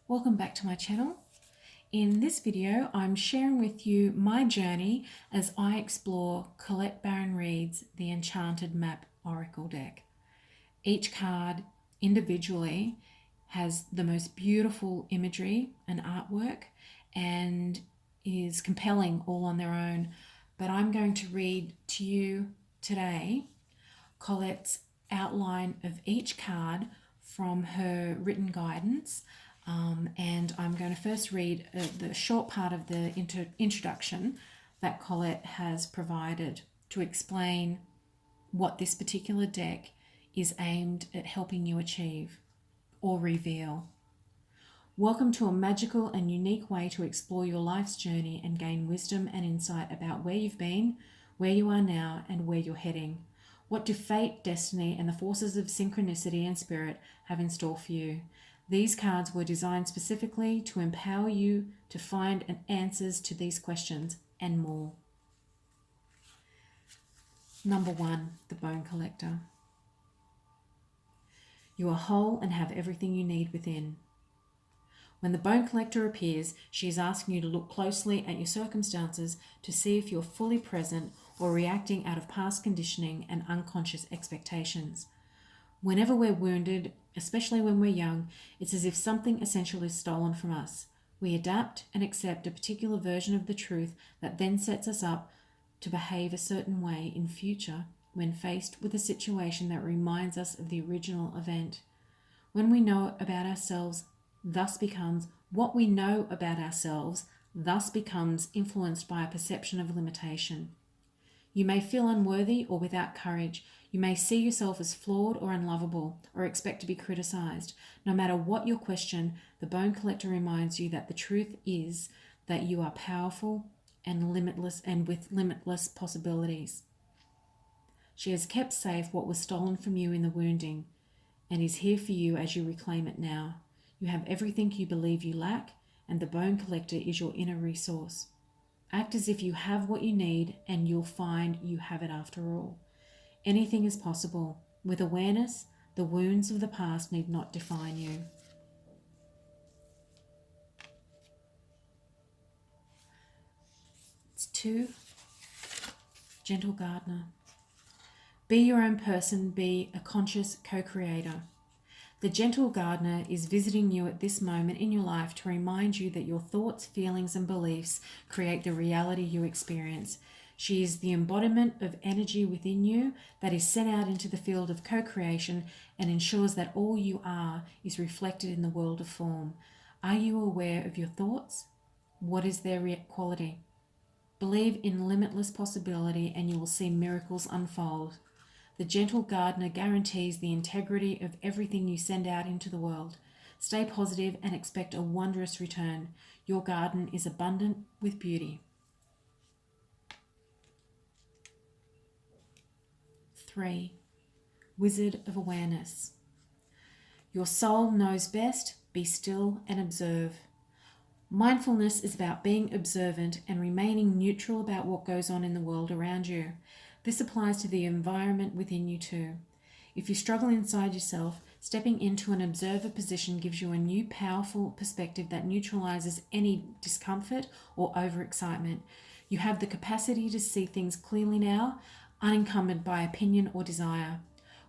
Welcome back to my channel. In this video, I'm sharing with you my journey as I explore Colette Baron-Reid's The Enchanted Map Oracle deck. Each card individually has the most beautiful imagery and artwork and is compelling all on their own. But I'm going to read to you today Colette's outline of each card from her written guidance. And I'm going to first read the short part of the introduction that Colette has provided to explain what this particular deck is aimed at helping you achieve or reveal. Welcome to a magical and unique way to explore your life's journey and gain wisdom and insight about where you've been, where you are now, and where you're heading. What do fate, destiny, and the forces of synchronicity and spirit have in store for you? These cards were designed specifically to empower you to find answers to these questions and more. Number 1, the Bone Collector. You are whole and have everything you need within. When the Bone Collector appears, she is asking you to look closely at your circumstances to see if you're fully present or reacting out of past conditioning and unconscious expectations. Whenever we're wounded, especially when we're young, it's as if something essential is stolen from us. We adapt and accept a particular version of the truth that then sets us up to behave a certain way in future when faced with a situation that reminds us of the original event. When we know about ourselves, thus becomes what we know about ourselves, thus becomes influenced by a perception of limitation. You may feel unworthy or without courage. You may see yourself as flawed or unlovable or expect to be criticized. No matter what your question, the Bone Collector reminds you that the truth is that you are powerful and limitless and with limitless possibilities. She has kept safe what was stolen from you in the wounding and is here for you as you reclaim it now. You have everything you believe you lack, and the Bone Collector is your inner resource. Act as if you have what you need and you'll find you have it after all. Anything is possible. With awareness, the wounds of the past need not define you. It's 2, Gentle Gardener. Be your own person, be a conscious co-creator. The Gentle Gardener is visiting you at this moment in your life to remind you that your thoughts, feelings, and beliefs create the reality you experience. She is the embodiment of energy within you that is sent out into the field of co-creation and ensures that all you are is reflected in the world of form. Are you aware of your thoughts? What is their quality? Believe in limitless possibility and you will see miracles unfold. The Gentle Gardener guarantees the integrity of everything you send out into the world. Stay positive and expect a wondrous return. Your garden is abundant with beauty. 3, Wizard of Awareness. Your soul knows best. Be still and observe. Mindfulness is about being observant and remaining neutral about what goes on in the world around you. This applies to the environment within you too. If you struggle inside yourself, stepping into an observer position gives you a new powerful perspective that neutralizes any discomfort or overexcitement. You have the capacity to see things clearly now, unencumbered by opinion or desire.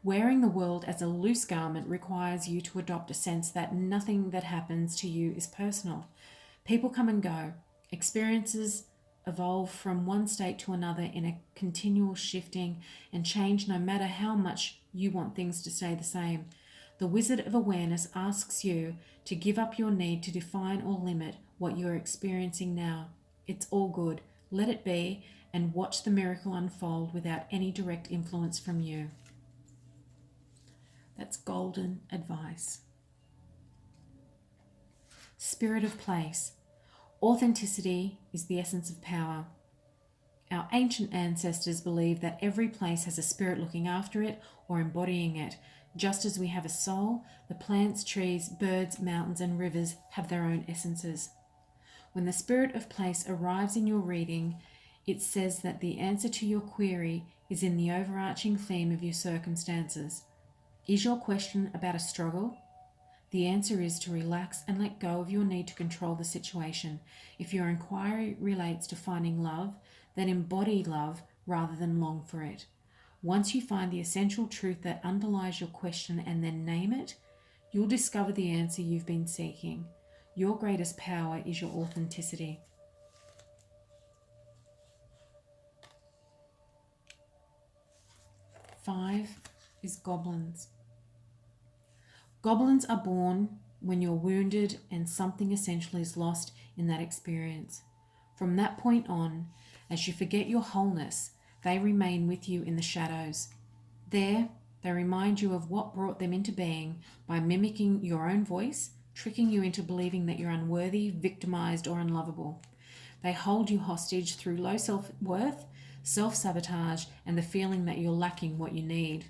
Wearing the world as a loose garment requires you to adopt a sense that nothing that happens to you is personal. People come and go. Experiences evolve from one state to another in a continual shifting and change no matter how much you want things to stay the same. The Wizard of Awareness asks you to give up your need to define or limit what you are experiencing now. It's all good. Let it be and watch the miracle unfold without any direct influence from you. That's golden advice. Spirit of Place. Authenticity is the essence of power. Our ancient ancestors believed that every place has a spirit looking after it or embodying it. Just as we have a soul, the plants, trees, birds, mountains, and rivers have their own essences. When the Spirit of Place arrives in your reading, it says that the answer to your query is in the overarching theme of your circumstances. Is your question about a struggle? The answer is to relax and let go of your need to control the situation. If your inquiry relates to finding love, then embody love rather than long for it. Once you find the essential truth that underlies your question and then name it, you'll discover the answer you've been seeking. Your greatest power is your authenticity. Five is goblins. Goblins are born when you're wounded and something essential is lost in that experience. From that point on, as you forget your wholeness, they remain with you in the shadows. There, they remind you of what brought them into being by mimicking your own voice, tricking you into believing that you're unworthy, victimized, or unlovable. They hold you hostage through low self-worth, self-sabotage, and the feeling that you're lacking what you need.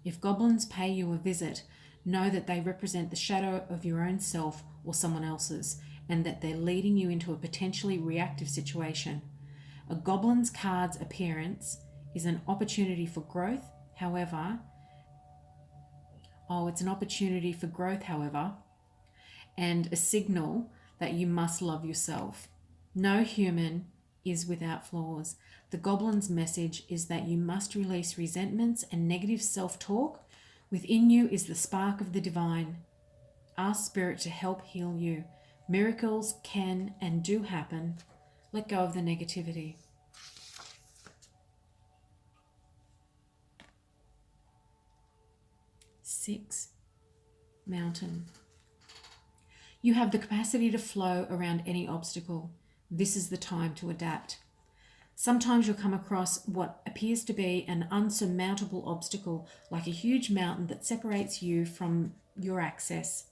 If goblins pay you a visit, know that they represent the shadow of your own self or someone else's, and that they're leading you into a potentially reactive situation. A goblin's card's appearance is an opportunity for growth, however, and a signal that you must love yourself. No human is without flaws. The goblin's message is that you must release resentments and negative self-talk. Within you is the spark of the divine. Ask Spirit to help heal you. Miracles can and do happen. Let go of the negativity. Six, mountain. You have the capacity to flow around any obstacle. This is the time to adapt. Sometimes you'll come across what appears to be an unsurmountable obstacle, like a huge mountain that separates you from your access.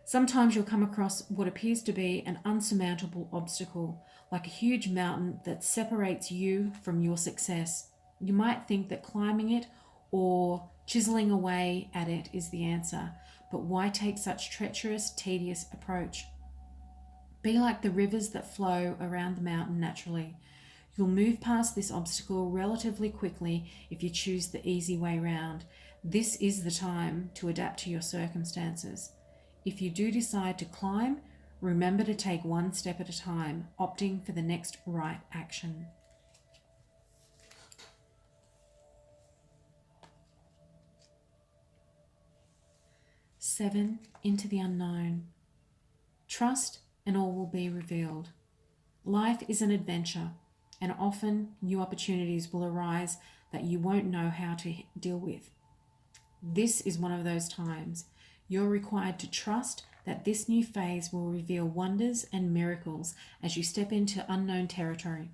Sometimes you'll come across what appears to be an unsurmountable obstacle, like a huge mountain that separates you from your success. You might think that climbing it or chiseling away at it is the answer, but why take such treacherous, tedious approach? Be like the rivers that flow around the mountain naturally. You'll move past this obstacle relatively quickly if you choose the easy way round. This is the time to adapt to your circumstances. If you do decide to climb, remember to take one step at a time, opting for the next right action. Seven, into the unknown. Trust and all will be revealed. Life is an adventure, and often new opportunities will arise that you won't know how to deal with. This is one of those times. You're required to trust that this new phase will reveal wonders and miracles as you step into unknown territory.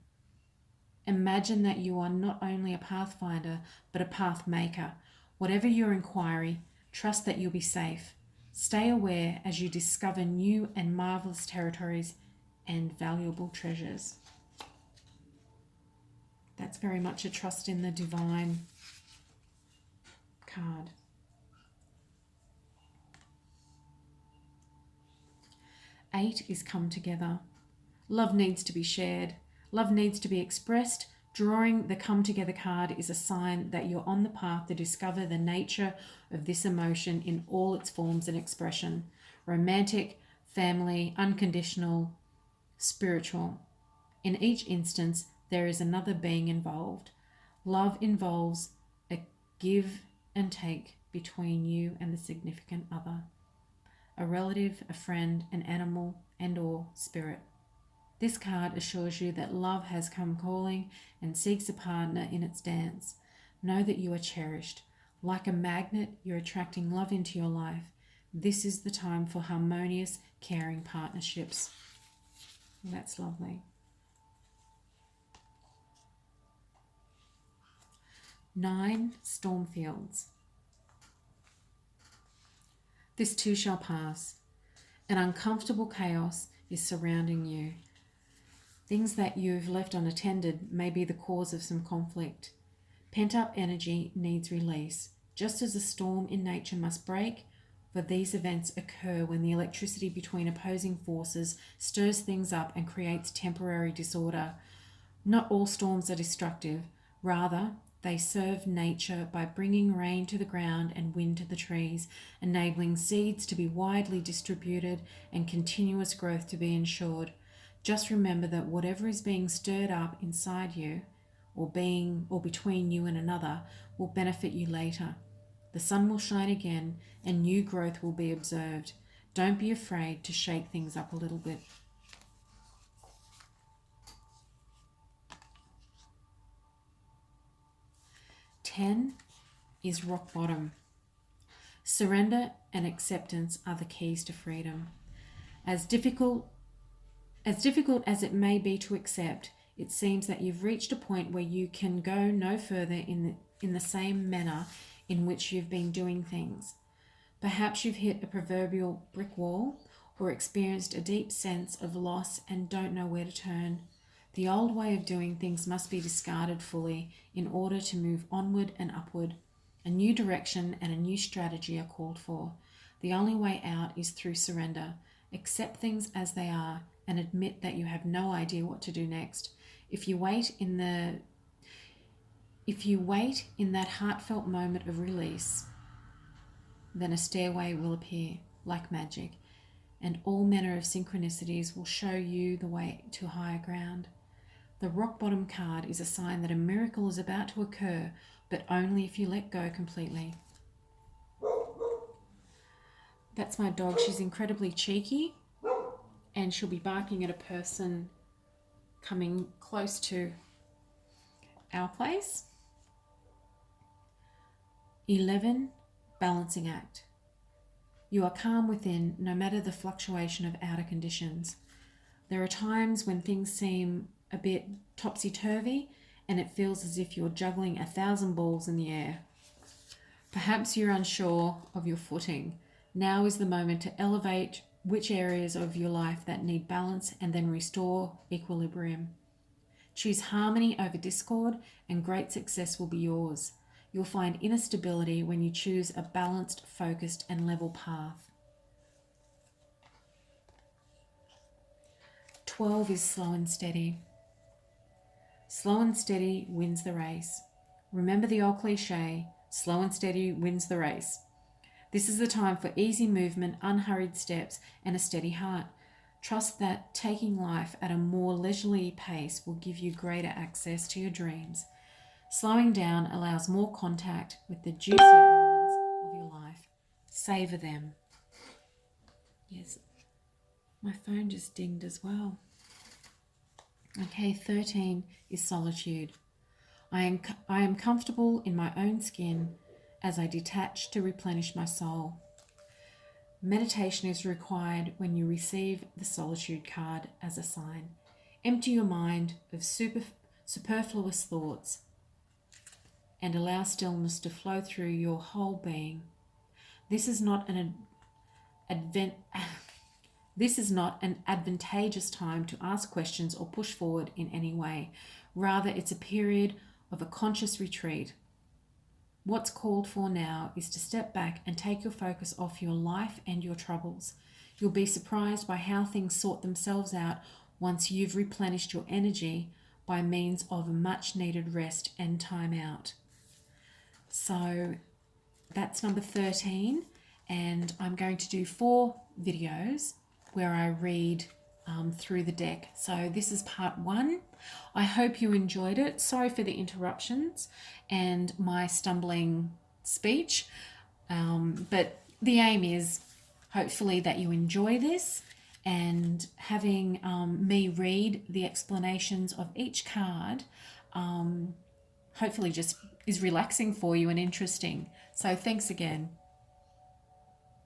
Imagine that you are not only a pathfinder, but a path maker. Whatever your inquiry, trust that you'll be safe. Stay aware as you discover new and marvelous territories and valuable treasures. That's very much a trust in the divine card. Eight is come together. Love needs to be shared. Love needs to be expressed. Drawing the come together card is a sign that you're on the path to discover the nature of this emotion in all its forms and expression. Romantic, family, unconditional, spiritual. In each instance, there is another being involved. Love involves a give and take between you and the significant other, a relative, a friend, an animal, and/or spirit. This card assures you that love has come calling and seeks a partner in its dance. Know that you are cherished. Like a magnet, you're attracting love into your life. This is the time for harmonious, caring partnerships. That's lovely. 9, Stormfields. This too shall pass. An uncomfortable chaos is surrounding you. Things that you've left unattended may be the cause of some conflict. Pent-up energy needs release. Just as a storm in nature must break, for these events occur when the electricity between opposing forces stirs things up and creates temporary disorder. Not all storms are destructive. Rather, They serve nature by bringing rain to the ground and wind to the trees, enabling seeds to be widely distributed and continuous growth to be ensured. Just remember that whatever is being stirred up inside you, or between you and another, will benefit you later. The sun will shine again and new growth will be observed. Don't be afraid to shake things up a little bit. Ten is rock bottom. Surrender and acceptance are the keys to freedom. As difficult as it may be to accept, it seems that you've reached a point where you can go no further in the same manner in which you've been doing things. Perhaps you've hit a proverbial brick wall or experienced a deep sense of loss and don't know where to turn. The old way of doing things must be discarded fully in order to move onward and upward. A new direction and a new strategy are called for. The only way out is through surrender. Accept things as they are and admit that you have no idea what to do next. If you wait in that heartfelt moment of release, then a stairway will appear like magic, and all manner of synchronicities will show you the way to higher ground. The rock bottom card is a sign that a miracle is about to occur, but only if you let go completely. That's my dog. She's incredibly cheeky, and she'll be barking at a person coming close to our place. 11, balancing act. You are calm within, no matter the fluctuation of outer conditions. There are times when things seem a bit topsy-turvy and it feels as if you're juggling 1,000 balls in the air. Perhaps you're unsure of your footing. Now is the moment to elevate which areas of your life that need balance and then restore equilibrium. Choose harmony over discord and great success will be yours. You'll find inner stability when you choose a balanced, focused and level path. 12 is slow and steady. Slow and steady wins the race. Remember the old cliche, slow and steady wins the race. This is the time for easy movement, unhurried steps, and a steady heart. Trust that taking life at a more leisurely pace will give you greater access to your dreams. Slowing down allows more contact with the juicier elements of your life. Savor them. Yes, my phone just dinged as well. Okay, 13 is solitude. I am comfortable in my own skin as I detach to replenish my soul. Meditation is required when you receive the solitude card as a sign. Empty your mind of superfluous thoughts and allow stillness to flow through your whole being. This is not an advantageous time to ask questions or push forward in any way. Rather, it's a period of a conscious retreat. What's called for now is to step back and take your focus off your life and your troubles. You'll be surprised by how things sort themselves out once you've replenished your energy by means of a much needed rest and time out. So that's number 13, and I'm going to do 4 videos where I read through the deck. So this is part 1. I hope you enjoyed it. Sorry for the interruptions and my stumbling speech, but the aim is hopefully that you enjoy this, and having me read the explanations of each card hopefully just is relaxing for you and interesting. So thanks again.